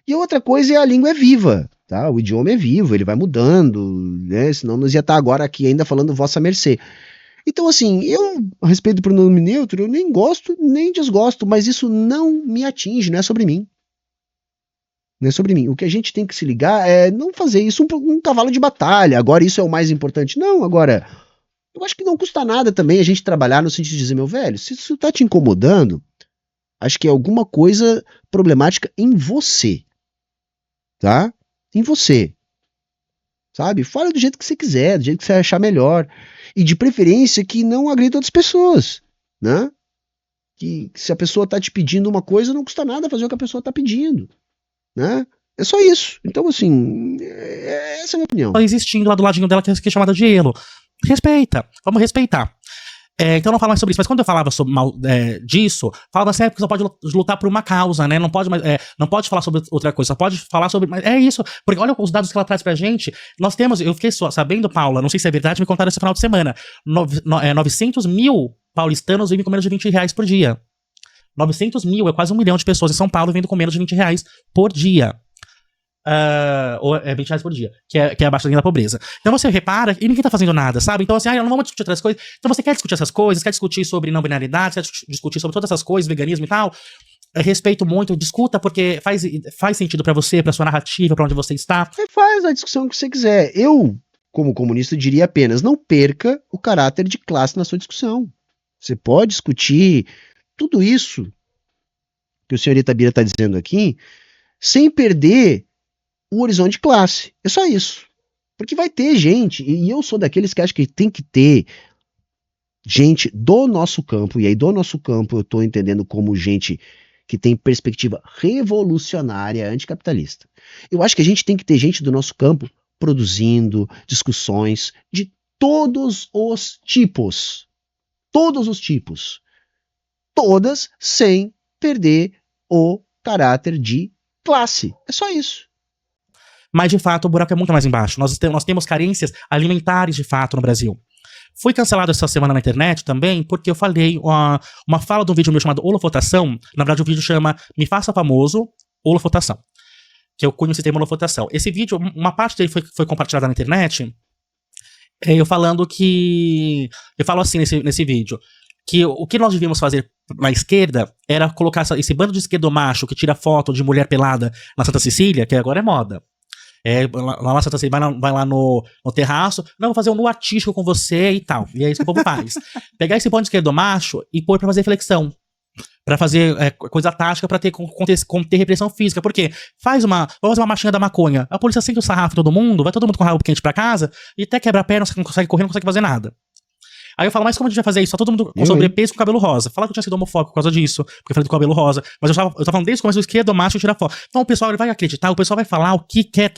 E outra coisa é a língua é viva, tá? O idioma é vivo, ele vai mudando, né? Senão nós ia estar agora aqui ainda falando vossa mercê. Então, assim, eu, a respeito do pronome neutro, eu nem gosto, nem desgosto, mas isso não me atinge, não é sobre mim. Não é sobre mim. O que a gente tem que se ligar é não fazer isso um cavalo de batalha. Agora isso é o mais importante. Não, agora, eu acho que não custa nada também a gente trabalhar no sentido de dizer, meu velho, se isso tá te incomodando, acho que é alguma coisa problemática em você. Tá? Em você. Sabe? Fala do jeito que você quiser, do jeito que você achar melhor. E de preferência que não agrida outras pessoas, né? Que se a pessoa tá te pedindo uma coisa, não custa nada fazer o que a pessoa tá pedindo, né? É só isso. Então, assim, essa é a minha opinião. Ela existindo lá do ladinho dela, que é chamada de Elo. Respeita. Vamos respeitar. Então eu não falo mais sobre isso, mas quando eu falava sobre disso, falava assim, porque só pode lutar por uma causa, né? Não pode, não pode falar sobre outra coisa, só pode falar sobre. Mas é isso, porque olha os dados que ela traz pra gente. Nós temos, eu fiquei sabendo, Paula, não sei se é verdade, me contaram esse final de semana. 900 mil paulistanos vivem com menos de R$20 por dia. 900 mil, é quase 1 milhão de pessoas em São Paulo vivendo com menos de R$20 por dia. Ou R$20 por dia, que é abaixo da linha da pobreza. Então você repara e ninguém tá fazendo nada, sabe? Então assim, não vamos discutir outras coisas. Então você quer discutir essas coisas, quer discutir sobre não binariedade, quer discutir sobre todas essas coisas, veganismo e tal. Respeito muito, discuta porque faz sentido pra você, pra sua narrativa, pra onde você está. Faz a discussão que você quiser. Eu, como comunista, diria apenas, não perca o caráter de classe na sua discussão. Você pode discutir tudo isso que o senhor Itabira tá dizendo aqui, sem perder o horizonte de classe. É só isso. Porque vai ter gente, e eu sou daqueles que acham que tem que ter gente do nosso campo, e aí do nosso campo eu tô entendendo como gente que tem perspectiva revolucionária anticapitalista. Eu acho que a gente tem que ter gente do nosso campo produzindo discussões de todos os tipos. Todos os tipos. Todas sem perder o caráter de classe. É só isso. mas de fato o buraco é muito mais embaixo. Nós temos carências alimentares de fato no Brasil. Fui cancelado essa semana na internet também porque eu falei uma fala de um vídeo meu chamado Holofotação. Na verdade o vídeo chama Me Faça Famoso, Holofotação, que eu conheci o termo holofotação. Esse vídeo, uma parte dele foi compartilhada na internet, eu falando que... Eu falo assim nesse vídeo, que o que nós devíamos fazer na esquerda era colocar esse bando de esquerdomacho que tira foto de mulher pelada na Santa Cecília, que agora é moda. Lá na Santa Cecília, vai lá no terraço, não, vou fazer um nu artístico com você e tal. E é isso que o povo faz. Pegar esse bando de esquerdomacho e pôr pra fazer flexão. Pra fazer coisa tática pra conter repressão física. Porque vamos fazer uma marchinha da maconha. A polícia sente o sarrafo em todo mundo, vai todo mundo com o rabo quente pra casa, e até quebra a perna, não consegue correr, não consegue fazer nada. Aí eu falo, mas como a gente vai fazer isso? Só todo mundo com sobrepeso com cabelo rosa. Falar que eu tinha sido homofóbico por causa disso, porque eu falei do cabelo rosa. Mas eu tava falando desde o começo do esquerdo, macho, e tirar foto. Então o pessoal vai acreditar, o pessoal vai falar o que quer.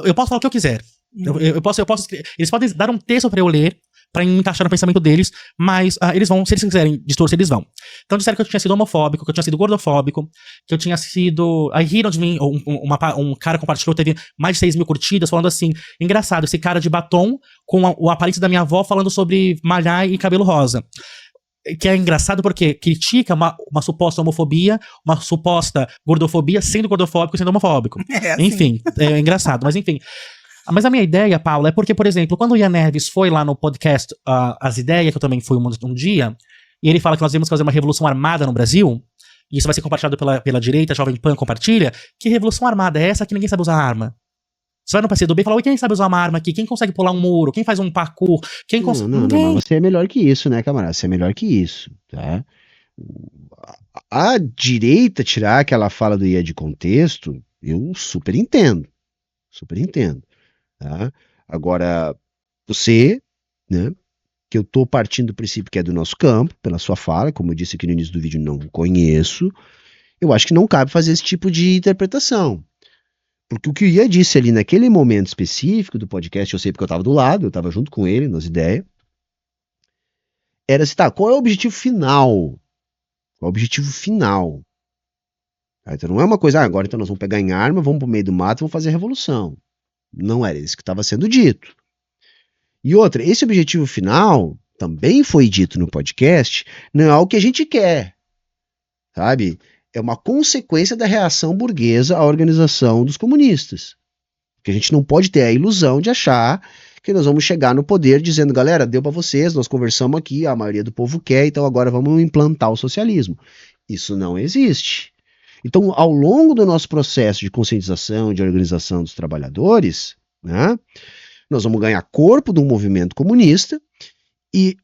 Eu posso falar o que eu quiser. Eu posso eles podem dar um texto pra eu ler, pra encaixar no pensamento deles, mas eles vão, se eles quiserem distorcer, eles vão. Então disseram que eu tinha sido homofóbico, que eu tinha sido gordofóbico, que eu tinha sido... Aí riram de mim, um cara compartilhou, teve mais de 6 mil curtidas, falando assim, engraçado, esse cara de batom com o aparência da minha avó falando sobre malhar e cabelo rosa. Que é engraçado porque critica uma suposta homofobia, uma suposta gordofobia, sendo gordofóbico e sendo homofóbico. Assim. Enfim, é engraçado, mas enfim... Mas a minha ideia, Paula, é porque, por exemplo, quando o Ian Neves foi lá no podcast As Ideias, que eu também fui um dia, e ele fala que nós devemos fazer uma revolução armada no Brasil, e isso vai ser compartilhado pela direita, a Jovem Pan compartilha, que revolução armada é essa que ninguém sabe usar arma? Você vai no PCdoB e fala, quem sabe usar uma arma aqui? Quem consegue pular um muro? Quem faz um parkour? Quem consegue... Não, você é melhor que isso, né, camarada? Você é melhor que isso, tá? A direita tirar aquela fala do Ian de contexto, eu super entendo. Tá? Agora, você, né, que eu tô partindo do princípio que é do nosso campo, pela sua fala, como eu disse aqui no início do vídeo, não conheço, eu acho que não cabe fazer esse tipo de interpretação. Porque o que o Ian disse ali naquele momento específico do podcast, eu sei porque eu tava do lado, eu tava junto com ele nas ideias, era assim, tá, qual é o objetivo final? Qual é o objetivo final? Então não é uma coisa, agora então nós vamos pegar em arma, vamos pro meio do mato e vamos fazer a revolução. Não era isso que estava sendo dito. E outra, esse objetivo final também foi dito no podcast, não é algo que a gente quer, sabe? É uma consequência da reação burguesa à organização dos comunistas. Que a gente não pode ter a ilusão de achar que nós vamos chegar no poder dizendo, galera, deu para vocês, nós conversamos aqui, a maioria do povo quer, então agora vamos implantar o socialismo. Isso não existe. Então, ao longo do nosso processo de conscientização, de organização dos trabalhadores, né, nós vamos ganhar corpo de um movimento comunista e,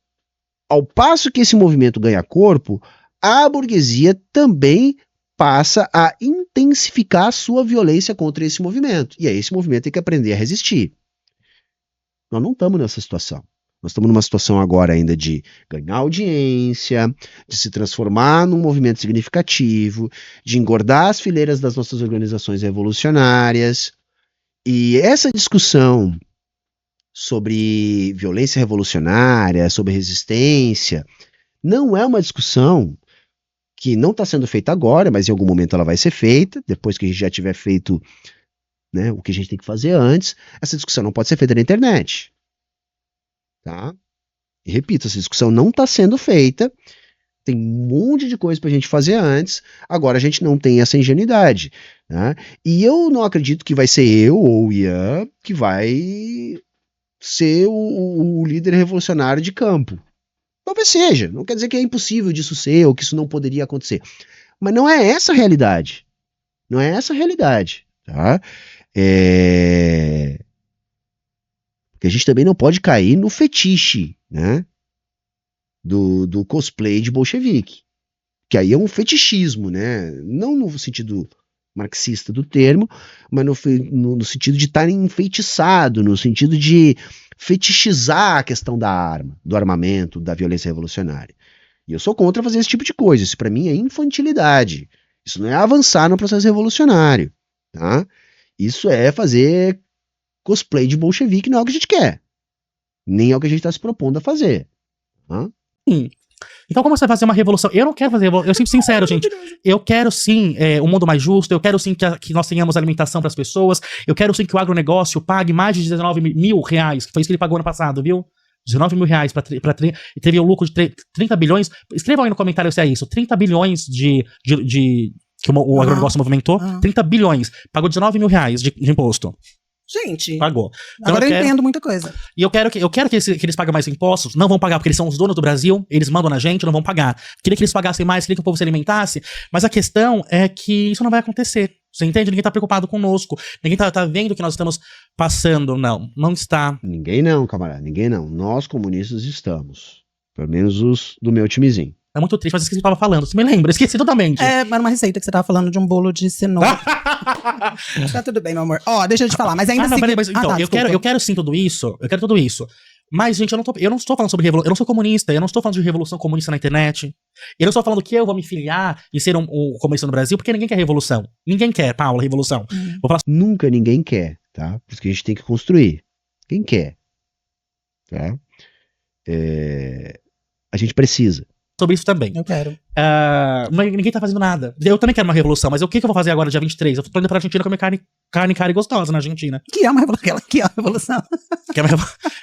ao passo que esse movimento ganha corpo, a burguesia também passa a intensificar a sua violência contra esse movimento. E aí esse movimento tem que aprender a resistir. Nós não estamos nessa situação. Nós estamos numa situação agora ainda de ganhar audiência, de se transformar num movimento significativo, de engordar as fileiras das nossas organizações revolucionárias. E essa discussão sobre violência revolucionária, sobre resistência, não é uma discussão que não está sendo feita agora, mas em algum momento ela vai ser feita, depois que a gente já tiver feito, né, o que a gente tem que fazer antes. Essa discussão não pode ser feita na internet. Tá? E repito, essa discussão não está sendo feita, tem um monte de coisa para a gente fazer antes, agora a gente não tem essa ingenuidade. Né? E eu não acredito que vai ser eu ou o Ian que vai ser o líder revolucionário de campo. Talvez seja, não quer dizer que é impossível disso ser ou que isso não poderia acontecer. Mas não é essa a realidade. Não é essa a realidade. Tá? Porque a gente também não pode cair no fetiche, né, do cosplay de bolchevique. Que aí é um fetichismo, né? Não no sentido marxista do termo, mas no sentido de estar enfeitiçado, no sentido de fetichizar a questão da arma, do armamento, da violência revolucionária. E eu sou contra fazer esse tipo de coisa. Isso para mim é infantilidade. Isso não é avançar no processo revolucionário. Tá? Isso é fazer cosplay de bolchevique, não é o que a gente quer. Nem é o que a gente está se propondo a fazer. Tá? Sim. Então, como você vai fazer uma revolução? Eu não quero fazer revolução. Eu sou sincero, gente. Eu quero sim um mundo mais justo. Eu quero sim que nós tenhamos alimentação para as pessoas. Eu quero sim que o agronegócio pague mais de 19 mil reais, que foi isso que ele pagou ano passado, viu? 19 mil reais e teve um lucro de 30 bilhões. Escrevam aí no comentário se é isso. 30 bilhões que o agronegócio movimentou. 30 bilhões. Pagou 19 mil reais de imposto. Gente, pagou. Então agora eu entendo muita coisa. E eu quero que eles paguem mais impostos. Não vão pagar porque eles são os donos do Brasil. Eles mandam na gente, não vão pagar. Queria que eles pagassem mais, queria que o povo se alimentasse. Mas a questão é que isso não vai acontecer. Você entende? Ninguém tá preocupado conosco. Ninguém tá vendo o que nós estamos passando. Não está. Ninguém não, camarada. Ninguém não. Nós, comunistas, estamos. Pelo menos os do meu timezinho. É muito triste, mas esqueci o que eu tava falando. Você me lembra? Esqueci totalmente. Era uma receita que você tava falando de um bolo de cenoura. Tá tudo bem, meu amor. Deixa eu te falar, mas ainda assim... Então, eu quero sim tudo isso. Eu quero tudo isso. Mas, gente, eu não estou falando sobre revolução. Eu não sou comunista. Eu não estou falando de revolução comunista na internet. Eu não estou falando que eu vou me filiar e ser um comunista no Brasil, porque ninguém quer revolução. Ninguém quer, Paula, revolução. Vou falar Nunca ninguém quer, tá? Por isso que a gente tem que construir. Quem quer? Tá? A gente precisa. sobre isso também. Eu quero. Mas ninguém tá fazendo nada. Eu também quero uma revolução, mas o que eu vou fazer agora, dia 23? Eu tô indo pra Argentina comer carne cara e gostosa na Argentina. Que é uma revolução. Que é uma revolução.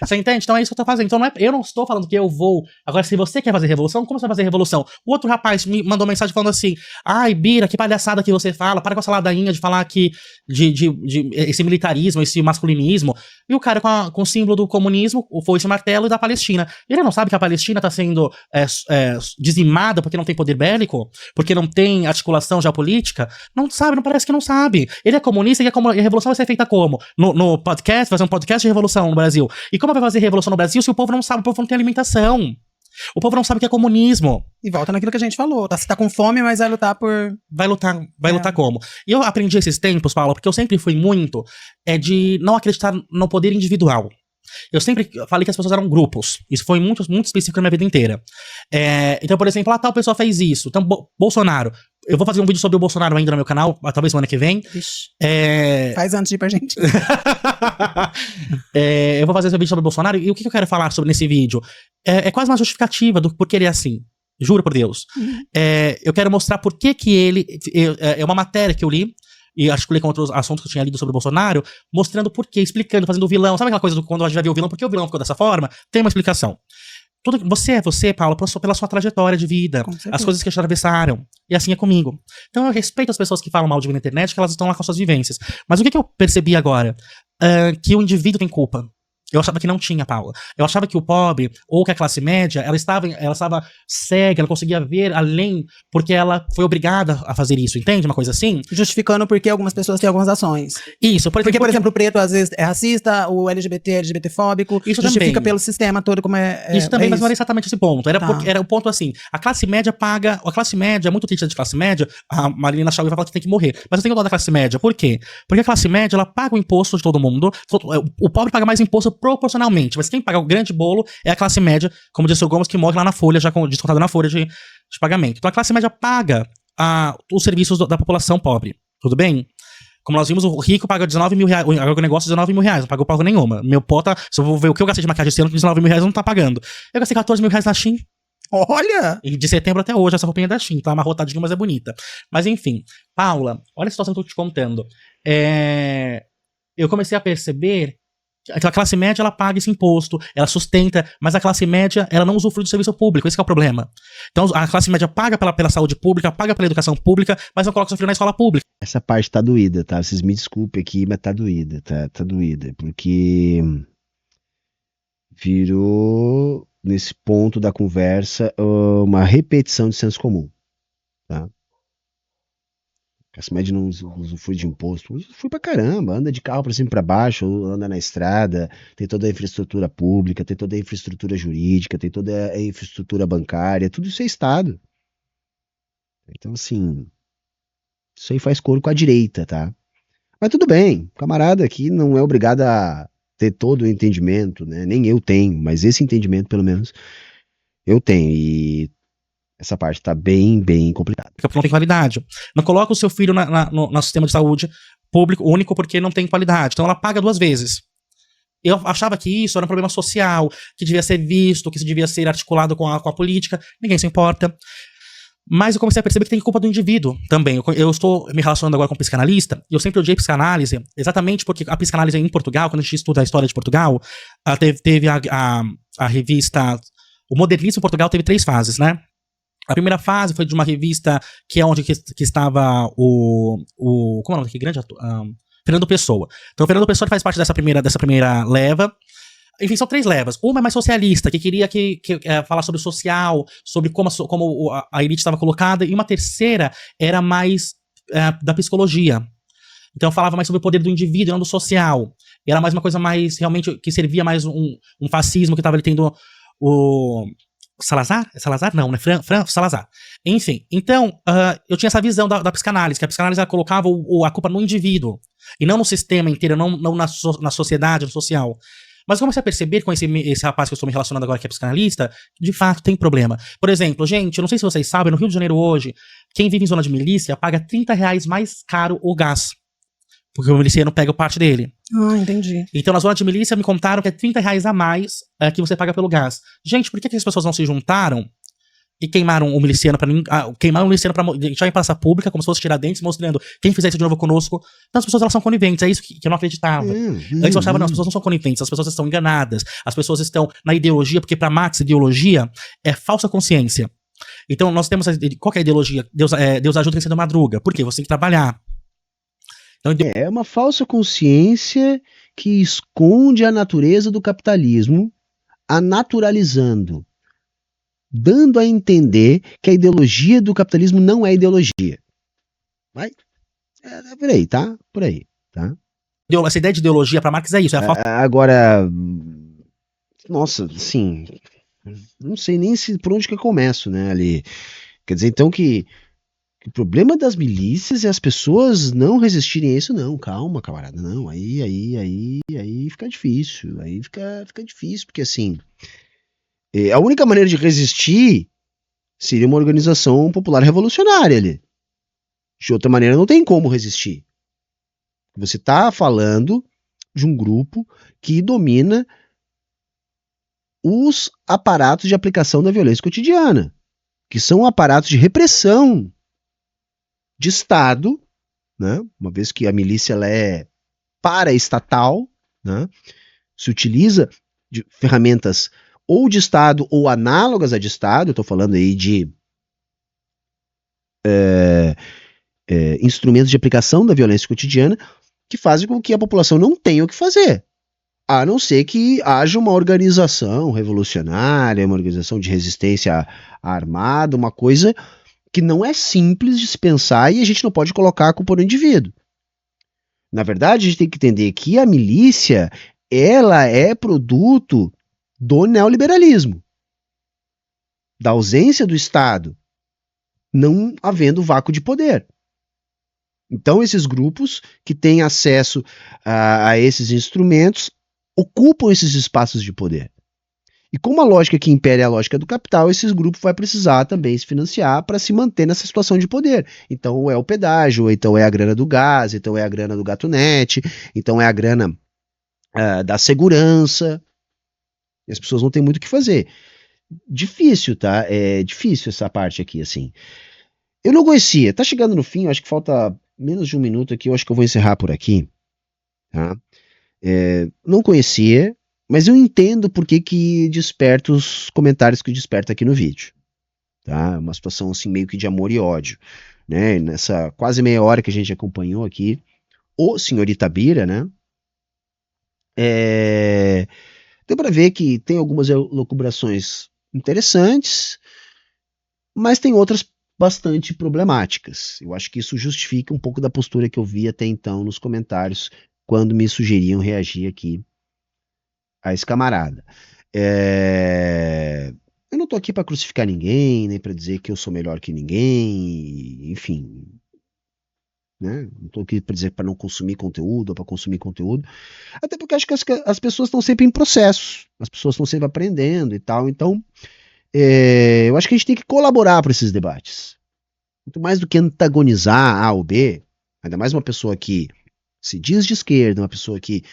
Você entende? Então é isso que eu tô fazendo. Então eu não estou falando que eu vou. Agora, se você quer fazer revolução, como você vai fazer revolução? O outro rapaz me mandou mensagem falando assim: ai, Bira, que palhaçada que você fala. Para com essa ladainha de falar que de esse militarismo, esse masculinismo. E o cara com o símbolo do comunismo, o foice e martelo, e da Palestina. Ele não sabe que a Palestina tá sendo dizimada porque não tem poder bélico? Porque não tem articulação geopolítica? Não sabe, não parece que não sabe. Ele é comunista e a revolução vai ser feita como? No podcast, fazer um podcast de revolução no Brasil. E como vai fazer revolução no Brasil se o povo não sabe, o povo não tem alimentação? O povo não sabe o que é comunismo. E volta naquilo que a gente falou. Você tá com fome, mas vai lutar por... Vai lutar como? E eu aprendi esses tempos, Paula, porque eu sempre fui muito de não acreditar no poder individual. Eu sempre falei que as pessoas eram grupos. Isso foi muito, muito específico na minha vida inteira. Então, por exemplo, tal pessoa fez isso. Então, Bolsonaro. Eu vou fazer um vídeo sobre o Bolsonaro ainda no meu canal, talvez semana que vem. Faz antes de ir pra gente. Eu vou fazer esse vídeo sobre o Bolsonaro. E o que eu quero falar sobre nesse vídeo? É quase uma justificativa do porquê ele é assim. Juro por Deus. Eu quero mostrar por que ele... É uma matéria que eu li, e articulei com outros assuntos que eu tinha lido sobre o Bolsonaro, mostrando por quê, explicando, fazendo o vilão. Sabe aquela coisa do quando a gente vai ver o vilão, por que o vilão ficou dessa forma? Tem uma explicação. Você é você, Paula, pela sua trajetória de vida, as coisas que te atravessaram. E assim é comigo. Então eu respeito as pessoas que falam mal de mim na internet, que elas estão lá com suas vivências. Mas o que eu percebi agora? Que o indivíduo tem culpa. Eu achava que não tinha, Paula. Eu achava que o pobre, ou que a classe média, ela estava cega, ela conseguia ver além, porque ela foi obrigada a fazer isso, entende? Uma coisa assim? Justificando porque algumas pessoas têm algumas ações. Isso, por exemplo, o preto às vezes é racista, o LGBT é LGBTfóbico, isso justifica também. Pelo sistema todo como isso também, mas não era exatamente esse ponto. Era o ponto assim, a classe média, é muito triste de classe média, a Marina Chauí vai falar que tem que morrer, mas eu tenho dó da classe média, por quê? Porque a classe média, ela paga o imposto de todo mundo, o pobre paga mais imposto proporcionalmente, mas quem paga o grande bolo é a classe média, como disse o Gomes, que morre lá na folha, já descontado na folha de pagamento. Então a classe média paga os serviços da população pobre, tudo bem? Como nós vimos, o rico paga 19 mil reais, o agronegócio 19 mil reais, não pagou porra nenhuma. Meu pota, se eu vou ver o que eu gastei de maquiagem esse ano, 19 mil reais não tá pagando. Eu gastei 14 mil reais na Shein. Olha! E de setembro até hoje, essa roupinha da Shein, tá amarrotadinha, mas é bonita. Mas enfim, Paula, olha a situação que eu tô te contando. Eu comecei a perceber que a classe média, ela paga esse imposto, ela sustenta, mas a classe média, ela não usufrui do serviço público, esse que é o problema. Então a classe média paga pela saúde pública, paga pela educação pública, mas não coloca seu filho na escola pública. Essa parte tá doída, tá? Vocês me desculpem aqui, mas tá doída, tá doída, porque virou, nesse ponto da conversa, uma repetição de senso comum, tá? A classe média não usufrui de imposto, usufrui pra caramba, anda de carro pra cima e pra baixo, anda na estrada, tem toda a infraestrutura pública, tem toda a infraestrutura jurídica, tem toda a infraestrutura bancária, tudo isso é Estado. Então, assim, isso aí faz coro com a direita, tá? Mas tudo bem, o camarada aqui não é obrigado a ter todo o entendimento, né? Nem eu tenho, mas esse entendimento, pelo menos, eu tenho, e essa parte tá bem, bem complicada. Porque não tem qualidade. Não coloca o seu filho no sistema de saúde público único porque não tem qualidade. Então ela paga 2 vezes. Eu achava que isso era um problema social, que devia ser visto, que isso devia ser articulado com a política. Ninguém se importa. Mas eu comecei a perceber que tem culpa do indivíduo também. Eu estou me relacionando agora com psicanalista, e eu sempre odiei psicanálise, exatamente porque a psicanálise em Portugal, quando a gente estuda a história de Portugal, teve a revista... O modernismo em Portugal teve 3 fases, né? A primeira fase foi de uma revista que é onde que estava como é o nome daquele grande ator? Fernando Pessoa. Então o Fernando Pessoa faz parte dessa primeira leva. Enfim, são 3 levas. Uma é mais socialista, que queria falar sobre o social, sobre como a elite estava colocada, e uma terceira era mais da psicologia. Então falava mais sobre o poder do indivíduo, não do social. E era mais uma coisa mais, realmente, que servia mais um fascismo que estava ali tendo o... Salazar? É Salazar? Não, né? Salazar. Enfim, então, eu tinha essa visão da psicanálise, que a psicanálise ela colocava a culpa no indivíduo, e não no sistema inteiro, não na sociedade, no social. Mas eu comecei a perceber com esse rapaz que eu estou me relacionando agora, que é psicanalista, de fato tem problema. Por exemplo, gente, eu não sei se vocês sabem, no Rio de Janeiro hoje, quem vive em zona de milícia paga R$30 mais caro o gás. Porque o miliciano pega parte dele. Ah, entendi. Então, na zona de milícia, me contaram que é R$30 a mais que você paga pelo gás. Gente, por que as pessoas não se juntaram e queimaram o miliciano pra deixar em praça pública, como se fosse Tiradentes, mostrando quem fizer isso de novo conosco? Então, as pessoas elas são coniventes, é isso que eu não acreditava. Antes eu achava, não, as pessoas não são coniventes, as pessoas estão enganadas, as pessoas estão na ideologia, porque pra Marx, ideologia é falsa consciência. Então, nós temos, qual que é a ideologia? Deus ajuda quem cedo madruga. Por quê? Você tem que trabalhar. Então, é uma falsa consciência que esconde a natureza do capitalismo, a naturalizando, dando a entender que a ideologia do capitalismo não é ideologia. Vai? É por aí, tá? Por aí, tá? Essa ideia de ideologia para Marx é isso. Agora, nossa, assim, não sei nem por onde que eu começo, né, ali. Quer dizer, então, que o problema das milícias é as pessoas não resistirem a isso, não. Calma, camarada, não. Aí fica difícil. Aí fica difícil, porque assim, a única maneira de resistir seria uma organização popular revolucionária ali. De outra maneira, não tem como resistir. Você está falando de um grupo que domina os aparatos de aplicação da violência cotidiana, que são aparatos de repressão de Estado, né? Uma vez que a milícia ela é paraestatal, né? Se utiliza de ferramentas ou de Estado ou análogas a de Estado. Eu estou falando aí de instrumentos de aplicação da violência cotidiana que fazem com que a população não tenha o que fazer, a não ser que haja uma organização revolucionária, uma organização de resistência armada, uma coisa que não é simples de se pensar, e a gente não pode colocar a culpa no indivíduo. Na verdade, a gente tem que entender que a milícia, ela é produto do neoliberalismo, da ausência do Estado, não havendo vácuo de poder. Então, esses grupos que têm acesso a esses instrumentos ocupam esses espaços de poder. E como a lógica que impera é a lógica do capital, esses grupos vão precisar também se financiar para se manter nessa situação de poder. Então é o pedágio, então é a grana do gás, então é a grana do gatunete, então é a grana da segurança. E as pessoas não têm muito o que fazer. Difícil, tá? É difícil essa parte aqui, assim. Eu não conhecia, tá chegando no fim, eu acho que falta menos de um minuto aqui, eu acho que eu vou encerrar por aqui. Tá? Não conhecia, mas eu entendo por que desperta os comentários que desperta aqui no vídeo. Tá? Uma situação assim meio que de amor e ódio. Né? Nessa quase meia hora que a gente acompanhou aqui, o senhor Itabira, né? Deu para ver que tem algumas elucubrações interessantes, mas tem outras bastante problemáticas. Eu acho que isso justifica um pouco da postura que eu vi até então nos comentários, quando me sugeriam reagir aqui a esse camarada. Eu não tô aqui para crucificar ninguém, nem para dizer que eu sou melhor que ninguém, enfim, né? Não tô aqui para dizer para não consumir conteúdo ou para consumir conteúdo, até porque acho que as pessoas estão sempre em processo, as pessoas estão sempre aprendendo e tal, então eu acho que a gente tem que colaborar para esses debates, muito mais do que antagonizar A ou B, ainda mais uma pessoa que se diz de esquerda, uma pessoa que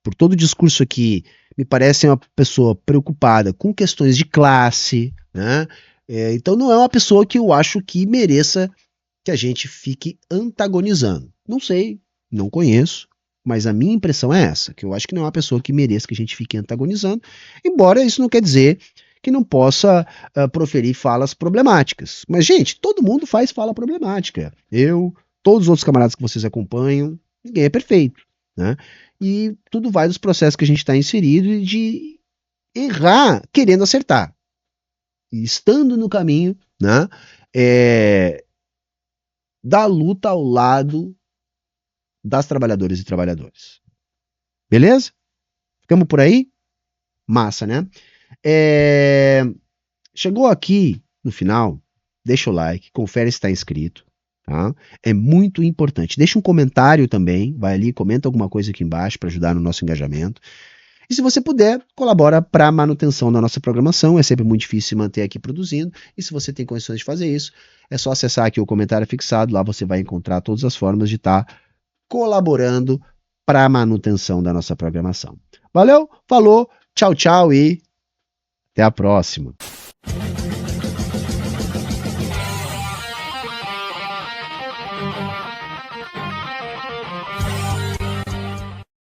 por todo o discurso aqui, me parece uma pessoa preocupada com questões de classe, né? Então não é uma pessoa que eu acho que mereça que a gente fique antagonizando. Não sei, não conheço, mas a minha impressão é essa, que eu acho que não é uma pessoa que mereça que a gente fique antagonizando, embora isso não quer dizer que não possa proferir falas problemáticas. Mas, gente, todo mundo faz fala problemática. Eu, todos os outros camaradas que vocês acompanham, ninguém é perfeito, né? E tudo vai dos processos que a gente está inserido e de errar querendo acertar. E estando no caminho, né, da luta ao lado das trabalhadoras e trabalhadores. Beleza? Ficamos por aí? Massa, né? Chegou aqui no final, deixa o like, confere se está inscrito, tá? É muito importante. Deixa um comentário também, vai ali, comenta alguma coisa aqui embaixo para ajudar no nosso engajamento. E se você puder, colabora para a manutenção da nossa programação, é sempre muito difícil manter aqui produzindo, e se você tem condições de fazer isso, é só acessar aqui o comentário fixado, lá você vai encontrar todas as formas de estar colaborando para a manutenção da nossa programação. Valeu, falou, tchau, tchau e até a próxima.